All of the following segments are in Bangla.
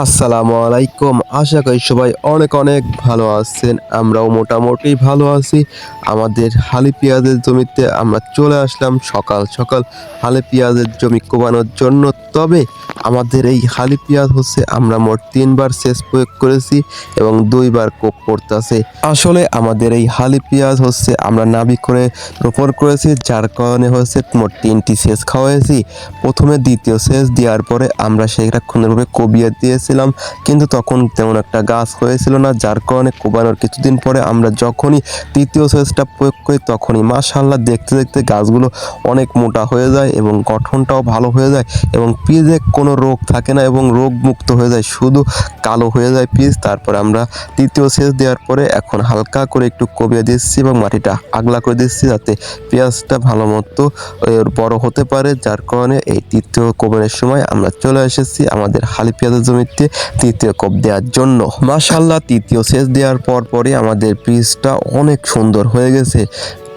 আসসালামু আলাইকুম। আশা করি সবাই অনেক অনেক ভালো আছেন। আমরাও মোটামুটি ভালো আছি। আমাদের হালি পেঁয়াজের জমিতে আমরা চলে আসলাম সকাল সকাল হালি পেঁয়াজের জমি কোপানোর জন্য। তবে আমাদের এই হালি পেঁয়াজ হচ্ছে আমরা মোট ৩ বার সেচ প্রয়োগ করেছি এবং ২ বার কোপ পড়তাছে। আসলে আমাদের এই হালি পেঁয়াজ হচ্ছে আমরা নাবি করে রোপণ করেছি, যার কারণে হচ্ছে মোট ৩টি সেচ খাওয়াইছি। প্রথমে দ্বিতীয় সেচ দেওয়ার পরে আমরা সেটা কোনোভাবে কবিয়ে দিয়েছিলাম, কিন্তু তখন তেমন একটা গাছ হয়েছিল না, যার কারণে কোবানোর কিছুদিন পরে আমরা যখনই তৃতীয় সেচটা প্রয়োগ করি তখনই মাশাআল্লাহ দেখতে দেখতে গাছগুলো অনেক মোটা হয়ে যায় এবং গঠনটাও ভালো হয়ে যায় এবং পিঁজে কোনো রোগ থাকে না এবং রোগ মুক্ত হয়ে যায়, শুধু কালো হয়ে যায় পিঁজ। তারপরে আমরা তৃতীয় সেচ দেওয়ার পরে এখন হালকা করে একটু কবিয়ে দিচ্ছি এবং মাটিটা আগলা করে দিচ্ছি যাতে পেঁয়াজটা ভালো মতো বড় হতে পারে, যার কারণে এই তৃতীয় কোপের সময় আমরা চলে এসেছি আমাদের হালি পেঁয়াজের জমিতে তৃতীয় কোপ দেওয়ার জন্য। মাশাআল্লাহ তৃতীয় সেচ দেওয়ার পরে আমাদের বীজটা অনেক সুন্দর হয়ে গেছে।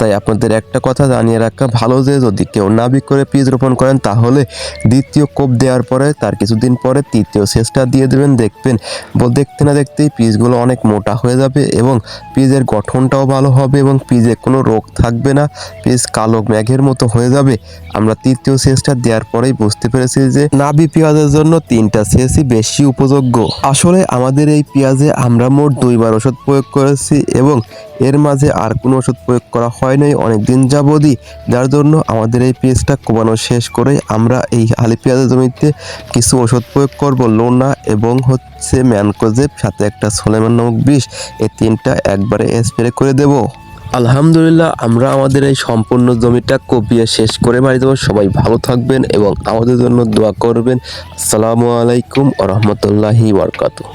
তাই আপনাদের একটা কথা জানিয়ে রাখা ভালো যে যদি কেউ নাবি করে বীজ রোপণ করেন তাহলে দ্বিতীয় কোপ দেওয়ার পরে তার কিছুদিন পরে তৃতীয় সেচটা দিয়ে দেবেন। দেখবেন দেখতে না দেখতেই বীজগুলো অনেক মোটা হয়ে যাবে এবং বীজের গঠনটাও ভালো হবে এবং বীজে কোনো রোগ থাকবে না, বীজ কালো মেঘের মতো হয়ে যাবে। আমরা তৃতীয় সেচটা দেওয়ার পরেই বুঝতে পেরেছি যে নাবি পেঁয়াজের জন্য ৩টা সেচই বেশি উপযোগ্য। আসলে আমাদের এই পেঁয়াজে আমরা মোট ২ বার ওষুধ প্রয়োগ করেছি এবং এর মাঝে আর কোনো ওষুধ প্রয়োগ করা হয় নাই অনেকদিন যাবতই, যার জন্য আমাদের এই পেঁয়াজটা কোবানো শেষ করে আমরা এই হালি পেঁয়াজের জমিতে কিছু ওষুধ প্রয়োগ করব, লোনা এবং হচ্ছে ম্যানকোজেব, সাথে একটা সোলেমান নামক বিষ, এই ৩টা একবারে স্প্রে করে দেব। আলহামদুলিল্লাহ আমরা আমাদের এই সম্পূর্ণ জমিটা কপিয়ে শেষ করে বাড়ি যাবো। সবাই ভালো থাকবেন এবং আমাদের জন্য দোয়া করবেন। আসসালামু আলাইকুম ওয়া রাহমাতুল্লাহি ওয়া বারাকাতুহু।